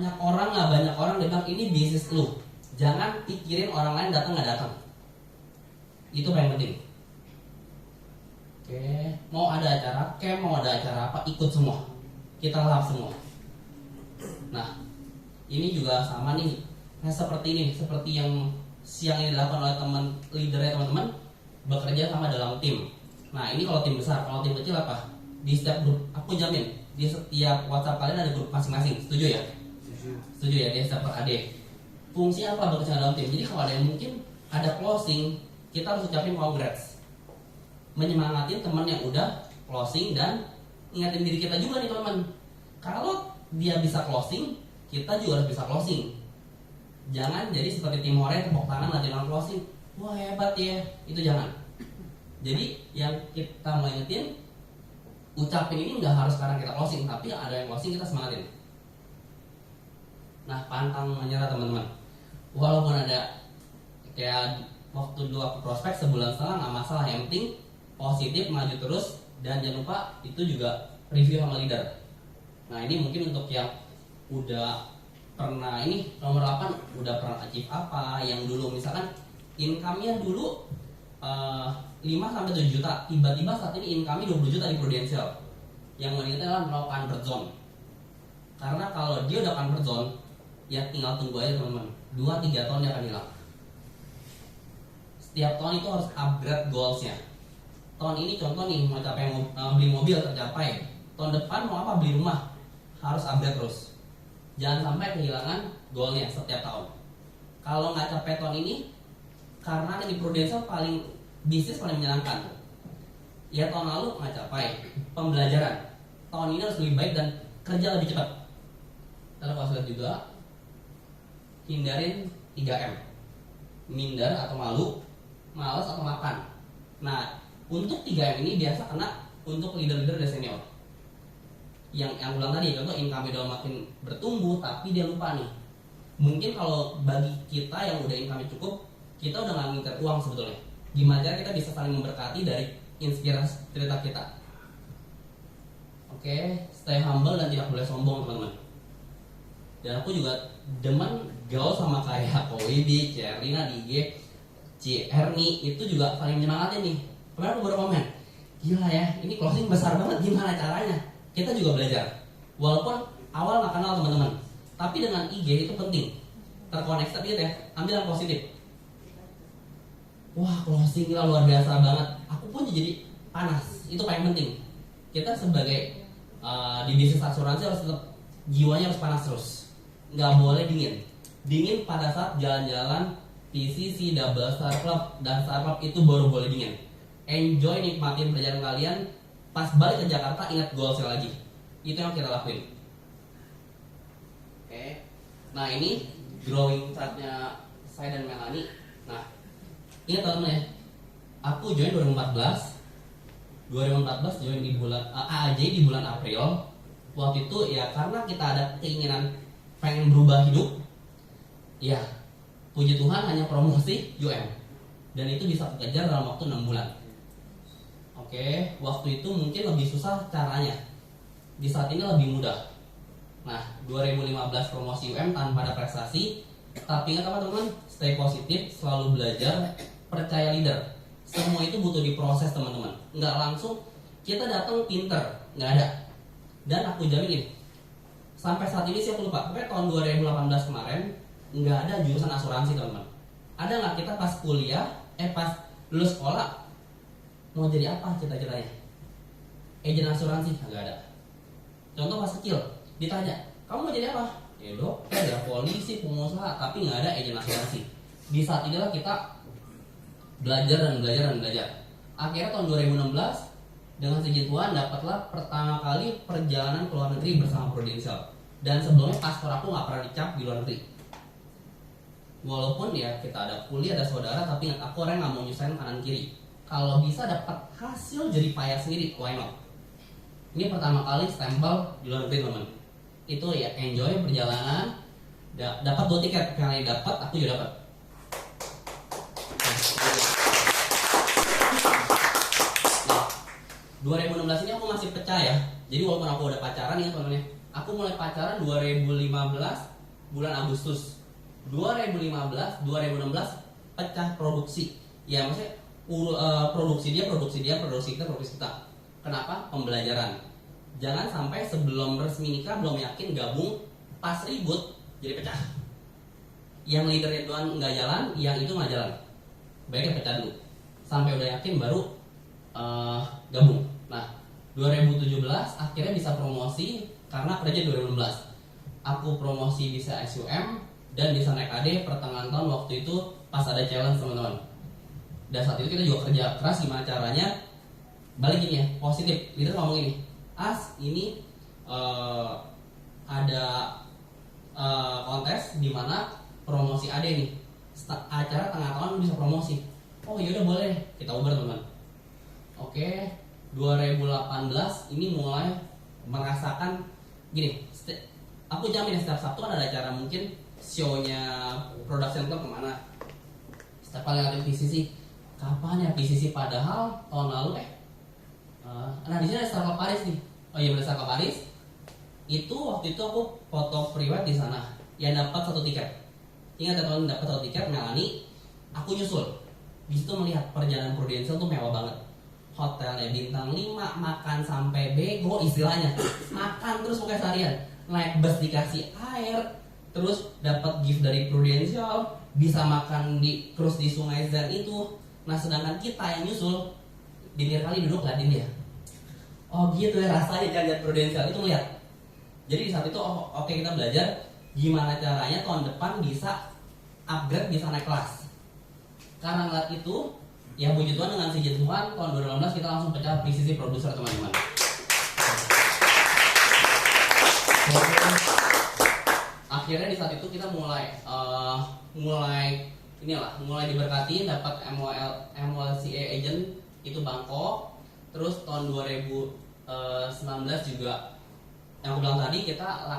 banyak orang dia bilang ini bisnis lu. Jangan pikirin orang lain datang nggak datang. Itu paling penting. Oke, mau ada acara camp, mau ada acara apa, ikut semua. Kita lap semua. Nah, ini juga sama nih. Nah, seperti ini, seperti yang siang ini dilakukan oleh teman leadernya teman-teman, bekerja sama dalam tim. Nah, ini kalau tim besar, kalau tim kecil apa? Di setiap grup, aku jamin di setiap WhatsApp kalian ada grup masing-masing. Setuju ya? Setuju ya, di setiap per AD. Fungsinya apa bekerja dalam tim? Jadi kalau ada yang mungkin ada closing, kita harus ucapin congrats, menyemangatin teman yang udah closing dan ingatin diri kita juga nih teman-teman. Kalau dia bisa closing, kita juga harus bisa closing. Jangan jadi seperti tim Hore tepuk tangan latihan orang closing. Wah hebat ya, itu jangan. Jadi yang kita mau ingetin, ucapin ini nggak harus sekarang kita closing, tapi ada yang closing kita semangatin. Nah, pantang menyerah teman-teman. Walaupun ada kayak waktu dua prospek sebulan setengah nggak masalah, yang penting positif, maju terus, dan jangan lupa itu juga review sama leader. Nah ini mungkin untuk yang udah pernah ini nomor 8 udah pernah achieve apa, yang dulu misalkan income-nya dulu 5-7 juta, tiba-tiba saat ini income-nya 20 juta di Prudential. Yang mau diingatkan adalah no comfort zone. Karena kalau dia udah comfort zone, ya tinggal tunggu aja teman-teman, 2-3 tahun dia akan hilang. Setiap tahun itu harus upgrade goals-nya. Tahun ini contoh nih mau capai beli mobil tercapai, tahun depan mau apa, beli rumah, harus upgrade terus. Jangan sampai kehilangan goalnya setiap tahun. Kalau nggak capai tahun ini, karena di Prudential bisnis paling menyenangkan, ya tahun lalu nggak capai, pembelajaran. Tahun ini harus lebih baik dan kerja lebih cepat. Lalu kalau sudah juga, hindarin 3M, minder atau malu, malas atau makan. Nah, untuk 3M ini biasa kena untuk leader-leader dan senior. Yang ulang tadi, contoh income udah makin bertumbuh, tapi dia lupa nih. Mungkin kalau bagi kita yang udah income cukup, kita udah nggak ngincer uang sebetulnya. Gimana cara kita bisa saling memberkati dari inspirasi cerita kita. Oke, stay humble dan tidak boleh sombong teman-teman. Dan aku juga demen gaul sama kayak Kowibi, Cerlina di IG, Erni, itu juga saling menyemangatin nih. Kemarin aku baru komen, gila ya, ini closing besar banget, gimana caranya? Kita juga belajar. Walaupun awal nggak kenal teman-teman, tapi dengan IG itu penting terkoneksi, tapi ya ambil yang positif. Wah closing gila luar biasa banget, aku pun jadi panas, itu paling penting. Kita sebagai di bisnis asuransi harus tetap jiwanya harus panas terus, nggak boleh dingin. Dingin pada saat jalan-jalan PCC, Double Star Club, dan Star Club itu baru boleh dingin. Enjoy, nikmatin perjalanan kalian. Pas balik ke Jakarta ingat goalsnya lagi. Itu yang kita lakuin. Oke. Nah ini growing chartnya saya dan Melanie. Nah ingat teman-teman ya, aku join 2014 join di bulan AAJ di bulan April. Waktu itu ya karena kita ada keinginan pengen berubah hidup. Ya puji Tuhan hanya promosi UM, dan itu bisa kekejar dalam waktu 6 bulan. Oke, waktu itu mungkin lebih susah caranya. Di saat ini lebih mudah. Nah, 2015 promosi UM tanpa ada prestasi. Tapi ingat apa teman-teman? Stay positif, selalu belajar, percaya leader. Semua itu butuh diproses teman-teman. Nggak langsung kita datang pinter, nggak ada. Dan aku jamin ini, sampai saat ini sih aku lupa. Pokoknya tahun 2018 kemarin nggak ada jurusan asuransi teman-teman. Ada nggak kita pas kuliah, pas lulus sekolah mau jadi apa cita-citanya? Agen asuransi? Nggak ada. Contoh pas kecil ditanya, kamu mau jadi apa? Ya dokter, ya polisi, pengusaha, tapi nggak ada agen asuransi. Di saat inilah kita belajar. Akhirnya tahun 2016 dengan seizin Tuhan dapatlah pertama kali perjalanan ke luar negeri bersama Prudential. Dan sebelumnya paspor aku nggak pernah dicap di luar negeri. Walaupun ya kita ada kuliah, ada saudara, tapi ingat aku orang yang nggak mau nyusahin kanan kiri. Kalau bisa dapat hasil jadi payah sendiri, why not? Ini pertama kali stempel di luar negeri teman. Itu ya enjoy perjalanan. Dapat 2 tiket, kali dapat, aku juga dapat. Nah, 2016 ini aku masih pecah ya. Jadi walaupun aku udah pacaran ya teman-teman, Aku mulai pacaran 2015 bulan Agustus. 2015, 2016 pecah produksi. Ya maksudnya produksi kita. Kenapa? Pembelajaran. Jangan sampai sebelum resmi nikah belum yakin gabung, pas ribut jadi pecah. Yang leadernya doang nggak jalan, yang itu nggak jalan. Baiknya pecah dulu. Sampai udah yakin baru gabung. Nah, 2017 akhirnya bisa promosi karena kerja 2016. Aku promosi bisa SUM dan bisa naik AD pertengahan tahun waktu itu pas ada challenge teman-teman. Dan saat itu kita juga kerja keras gimana caranya balikin ya, positif. Leader ngomong ini, As ini ada kontes di mana promosi AD nih. Acara tengah tahun bisa promosi. Oh yaudah boleh, kita uber teman. Oke, 2018 ini mulai merasakan gini. Aku jamin setiap Sabtu kan ada acara mungkin show-nya Production Club kemana. Setiap kali ada PCC, kapan ya PCC padahal tahun lalu nah di sini ada Star Club Paris nih. Oh iya benar Star Club Paris. Itu waktu itu aku foto private di sana. Yang dapat 1 tiket. Ingat ya teman, dapat 1 tiket Melanie. Aku nyusul. Di situ melihat perjalanan Prudential tuh mewah banget. Hotelnya bintang 5, makan sampai bego istilahnya. Makan terus pokoknya seharian. Naik bus dikasih air, terus dapat gift dari Prudential, bisa makan di cruise di Sungai Zen itu. Nah sedangkan kita yang nyusul di kali duduk liatin dia. Oh gitu ya rasanya kan lihat Prudential itu melihat. Jadi di saat itu oke, kita belajar gimana caranya tahun depan bisa upgrade, bisa naik kelas. Karena ngeliat itu, ya puji Tuhan dengan si Tuhan tahun 2018 kita langsung pecah PCC produser teman-teman. Akhirnya di saat itu kita mulai diberkati dapat MLCA agent itu Bangkok. Terus tahun 2019 juga yang aku bilang tadi, kita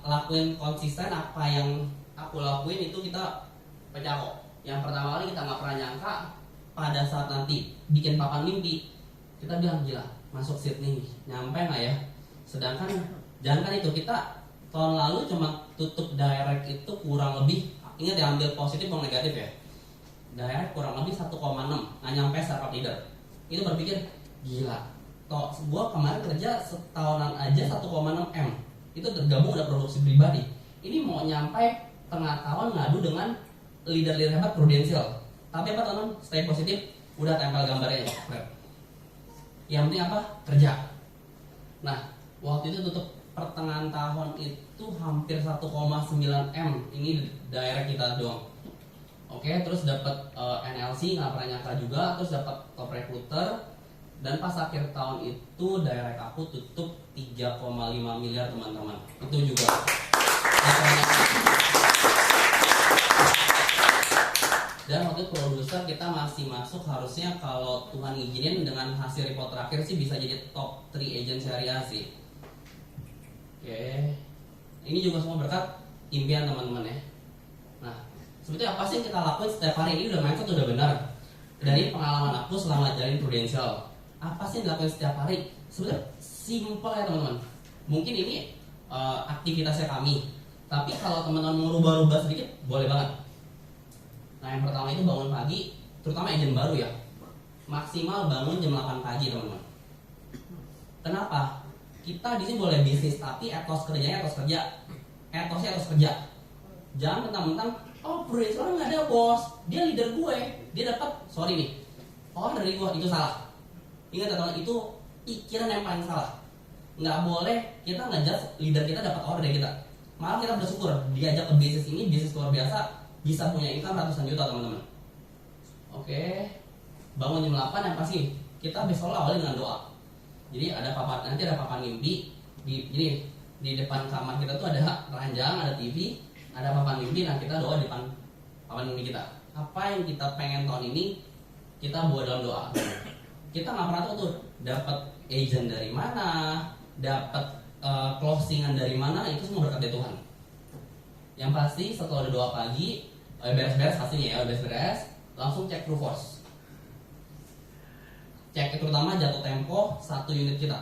lakuin konsisten apa yang aku lakuin itu kita pecah kok. Yang pertama kali kita nggak pernah nyangka pada saat nanti bikin papan mimpi kita bilang gila masuk Sydney nyampe nggak ya. Sedangkan jangan itu, kita tahun lalu cuma tutup direct itu kurang lebih, ingat ya ambil positif atau negatif ya, direct kurang lebih 1,6, nggak nyampe startup leader. Itu berpikir gila, toh gua kemarin kerja setahunan aja 1,6 M, itu tergabung udah produksi pribadi. Ini mau nyampe tengah tahun ngadu dengan leader-leader hebat Prudential. Tapi apa teman, stay positif, udah tempel gambarnya. Yang penting apa? Kerja. Nah, waktu itu tutup pertengahan tahun itu hampir 1,9 M, ini direct kita doang. Oke, terus dapat NLC nggak pernah nyangka juga, terus dapat top recruiter, dan pas akhir tahun itu direct aku tutup 3,5 miliar teman-teman. Itu juga. Dan waktu produser kita masih masuk, harusnya kalau Tuhan ngizinin dengan hasil report terakhir sih bisa jadi top 3 agent syariah sih. Oke, ini juga semua berkat impian teman-teman ya. Nah, sebetulnya apa sih yang kita lakuin setiap hari ini? Udah mindset udah benar. Dari pengalaman aku selama jalin Prudential, apa sih yang dilakuin setiap hari? Sebetulnya simple ya teman-teman. Mungkin ini aktivitasnya kami, tapi kalau teman-teman mau rubah-rubah sedikit boleh banget. Nah yang pertama itu bangun pagi, terutama agent baru ya, maksimal bangun jam 8 pagi teman-teman. Kenapa? Kita di sini boleh bisnis, tapi etos kerjanya etos kerja, etosnya etos kerja. Jangan mentang-mentang, oh Prudential nggak ada bos, dia leader gue, dia dapat, sorry nih, order dari gue, itu salah. Ingat teman-teman, itu pikiran yang paling salah. Nggak boleh kita ngejudge leader kita dapat order dari kita. Malah kita bersyukur diajak ke bisnis ini, bisnis luar biasa, bisa punya income ratusan juta teman-teman. Oke, bangun jam 8 yang pasti kita besok awalnya dengan doa. Jadi nanti ada papan mimpi jadi di depan kamar kita tuh ada ranjang, ada TV, ada papan mimpi. Nah kita doa di depan papan mimpi kita. Apa yang kita pengen tahun ini kita buat dalam doa. Kita nggak pernah tahu tuh dapat agent dari mana, dapat closingan dari mana, itu semua berkat dari Tuhan. Yang pasti setelah ada doa pagi, beres-beres pastinya ya, beres-beres, langsung cek true force. Cek terutama jatuh tempo 1 unit kita.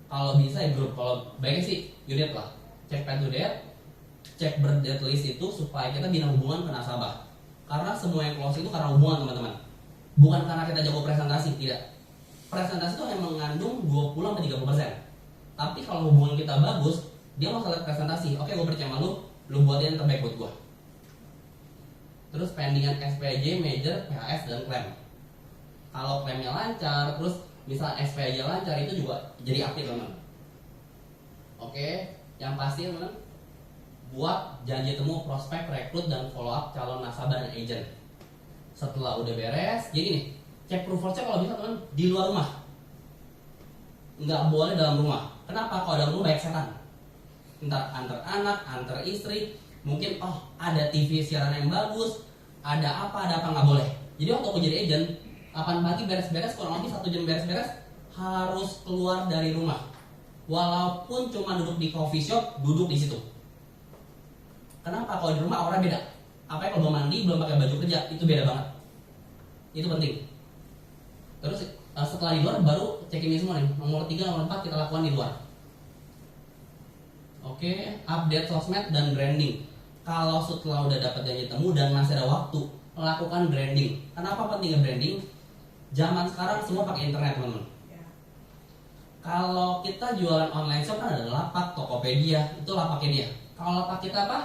Kalau bisa ya grup, kalau baiknya sih unit lah. Cek pay to date, cek birth date list itu supaya kita bina hubungan ke nasabah. Karena semua yang close itu karena hubungan teman-teman. Bukan karena kita jago presentasi, tidak. Presentasi itu hanya mengandung 20-30%. Tapi kalau hubungan kita bagus, dia nggak usah lihat presentasi. Oke, gue percaya sama lu buatin yang terbaik buat gue. Terus pendingan SPJ, major, PHS, dan klaim. Kalau klaimnya lancar, terus misal SPJ lancar, itu juga jadi api teman. Oke, yang pasti teman, buat janji temu prospek, rekrut, dan follow up calon nasabah dan agent. Setelah udah beres, jadi nih, cek proof of check kalau bisa teman di luar rumah, nggak boleh dalam rumah. Kenapa? Kalau dalam rumah banyak setan. Ntar antar anak, antar istri, mungkin ada TV siaran yang bagus, ada apa nggak boleh. Jadi waktu aku jadi agent, 8 pagi beres-beres, kurang lebih 1 jam beres-beres, harus keluar dari rumah. Walaupun cuma duduk di coffee shop, duduk di situ. Kenapa? Kalau di rumah orang beda. Apa kalau belum mandi, belum pakai baju kerja, itu beda banget. Itu penting. Terus setelah di luar baru cek ini semua nih. Nomor 3, nomor 4 kita lakukan di luar. Oke, update sosmed dan branding. Kalau setelah udah dapat janji temu dan masih ada waktu, lakukan branding. Kenapa pentingnya branding? Zaman sekarang semua pakai internet, teman-teman. Kalau kita jualan online shop kan ada lapak, Tokopedia, itu lapaknya dia. Kalau lapak kita apa?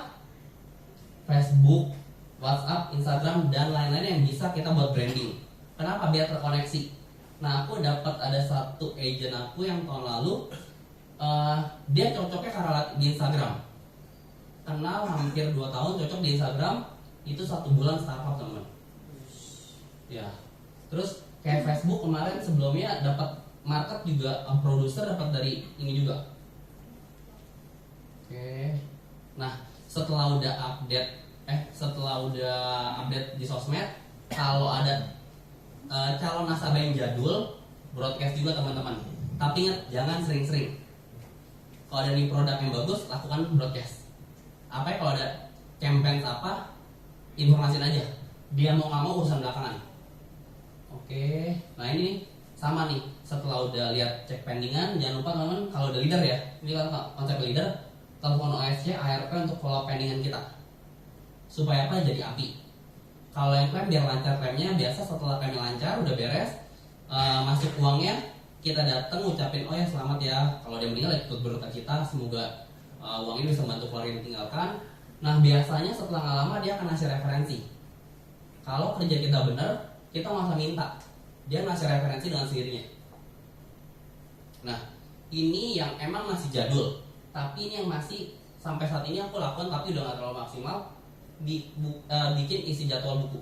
Facebook, WhatsApp, Instagram, dan lain-lain yang bisa kita buat branding. Kenapa? Biar terkoneksi. Nah, aku dapat ada satu agent aku yang tahun lalu, dia cocoknya karena di Instagram. Kenal hampir 2 tahun, cocok di Instagram, itu 1 bulan startup teman. Ya, terus kayak Facebook kemarin sebelumnya dapat market juga, produser dapat dari ini juga. Oke. Nah, setelah udah update di sosmed, kalau ada calon nasabah yang jadul, broadcast juga teman-teman. Tapi ingat, jangan sering-sering. Kalau ada nih produk yang bagus, lakukan broadcast. Apa ya, kalau ada campaign apa, informasiin aja. Dia mau nggak mau urusan belakangan. Oke. Nah ini sama nih. Setelah udah lihat cek pendingan, jangan lupa teman-teman kalau ada leader ya. Ini kan konsep leader. Telepon OSC, ARP untuk follow pendingan kita. Supaya apa? Jadi api. Kalau yang klaim biar lancar klaimnya, biasa setelah klaimnya lancar, udah beres, masuk uangnya, kita datang ucapin, oh ya selamat ya, kalau dia meninggal ikut berduka cita, semoga uang ini bisa membantu keluarga yang ditinggalkan. Nah biasanya setelah nggak lama dia akan ngasih referensi. Kalau kerja kita benar, kita nggak usah minta, dia ngasih referensi dengan sendirinya. Nah ini yang emang masih jadul, tapi ini yang masih sampai saat ini aku lakukan tapi udah nggak terlalu maksimal. Bikin isi jadwal buku.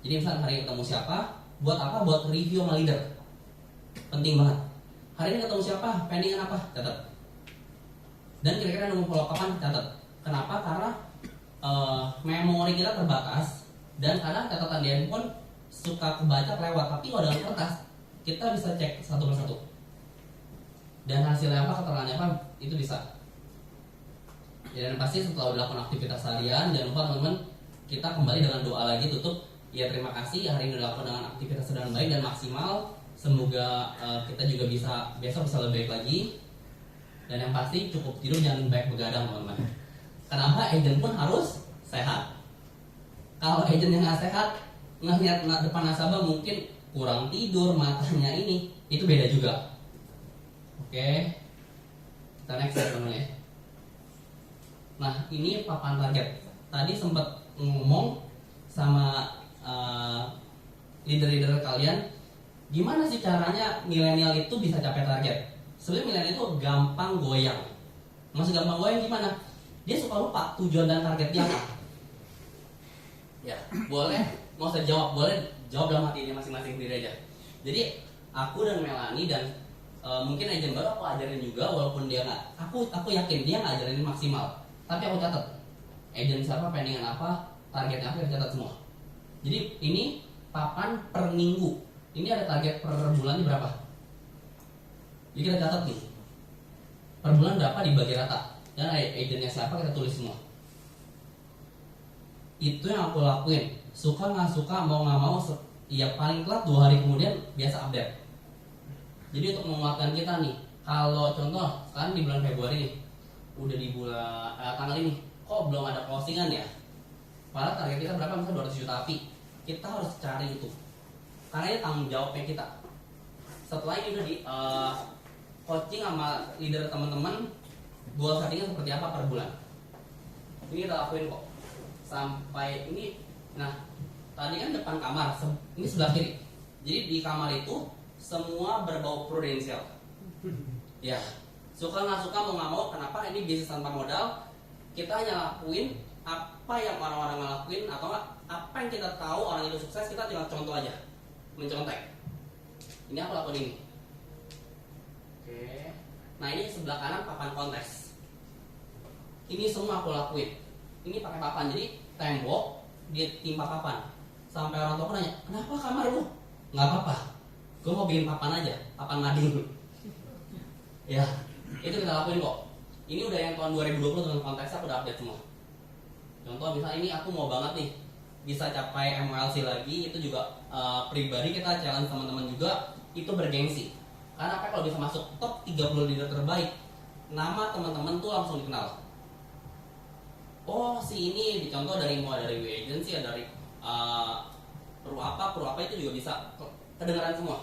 Jadi misalnya hari ini ketemu siapa, buat apa? Buat review sama leader. Penting banget. Hari ini ketemu siapa, pendingan apa, catat. Dan kira-kira nunggu follow kapan, catat. Kenapa? Karena memori kita terbatas dan kadang catatan di handphone suka kebaca lewat. Tapi kalau dengan kertas kita bisa cek satu persatu. Dan hasilnya apa, keterangannya apa, itu bisa. Ya, dan pasti setelah udah lakukan aktivitas harian, jangan lupa teman-teman, kita kembali dengan doa lagi tutup. Ya terima kasih hari ini udah lakukan dengan aktivitas dengan baik dan maksimal. Semoga kita juga besok bisa lebih baik lagi. Dan yang pasti cukup tidur, jangan baik begadang teman-teman. Kenapa? Agent pun harus sehat. Kalau agent yang nggak sehat, ngelihat depan nasabah mungkin kurang tidur, matanya ini, itu beda juga. Oke, kita next ya teman-teman ya. Nah ini papan target. Tadi sempat ngomong sama leader-leader kalian, gimana sih caranya milenial itu bisa capai target? Sebenarnya milenial itu gampang goyang. Maksud gampang goyang gimana? Dia suka lupa tujuan dan target dia apa. Ya boleh, mau saya jawab, boleh jawab dalam hati ini masing-masing sendiri aja. Jadi aku dan Melanie dan mungkin agent baru aku ajarin juga, walaupun dia nggak, aku yakin dia nggak ajarin maksimal. Tapi aku catat, agent siapa, pendingan apa, targetnya apa, catat semua. Jadi ini papan per minggu. Ini ada target per bulannya berapa? Jadi kita catat nih, per bulan berapa dibagi rata. Dan agentnya siapa kita tulis semua. Itu yang aku lakuin. Suka nggak suka, mau nggak mau, ya paling telat 2 hari kemudian biasa update. Jadi untuk menguatkan kita nih, Kalau contoh sekarang di bulan Februari nih, udah di bulan tanggal ini, kok belum ada closingan ya? Padahal target kita berapa? Misalnya 200 juta api. Kita harus cari itu. Karena ini tanggung jawabnya kita. Setelah ini udah di coaching sama leader teman-teman, goal settingnya seperti apa per bulan. Ini kita lakuin kok. Sampai ini, nah tadi kan depan kamar, ini sebelah kiri. Jadi di kamar itu semua berbau prudensial. Ya, suka nggak suka mau nggak mau, kenapa ini bisnis tanpa modal? Kita hanya lakuin apa yang orang-orang ngelakuin atau nggak apa yang kita tahu orang itu sukses, kita tinggal contoh aja, mencontek. Ini aku lakuin ini. Oke. Nah ini sebelah kanan papan kontes. Ini semua aku lakuin. Ini pakai papan, jadi tembok dia timpa papan. Sampai orang tua nanya, kenapa kamar lu? Nggak apa-apa, gue mau bikin papan aja, papan mading. Ya, itu kita lakuin kok. Ini udah yang tahun 2020 dengan konteksnya aku udah update semua. Contoh misalnya ini aku mau banget nih bisa capai MLC lagi, itu juga pribadi kita challenge teman-teman juga, itu bergengsi. Karena apa, kalau bisa masuk top 30 leader terbaik, nama teman-teman tuh langsung dikenal. Oh si ini dicontoh dari mulai dari W agency, dari perlu apa itu juga bisa kedengaran semua.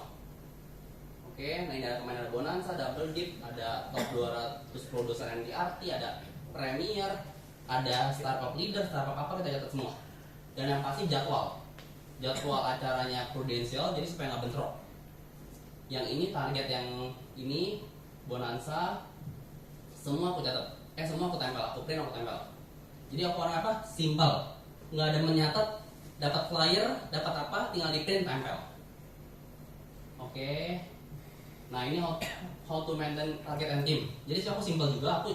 Oke, nah ini ada kemarin ada Bonanza, Double Dip, ada top 200 produser NDRT, ada Premier, ada Startup Leader, Startup apa kita catat semua. Dan yang pasti jadwal acaranya prudensial, jadi supaya nggak bentrok. Yang ini target, yang ini Bonanza, semua aku catat, semua aku tempel, aku print, aku tempel. Jadi aku orang apa? Simple, nggak ada menyatat, dapat flyer, dapat apa, tinggal di print, tempel. Oke. Nah ini how to maintain target and team. Jadi aku simple juga, aku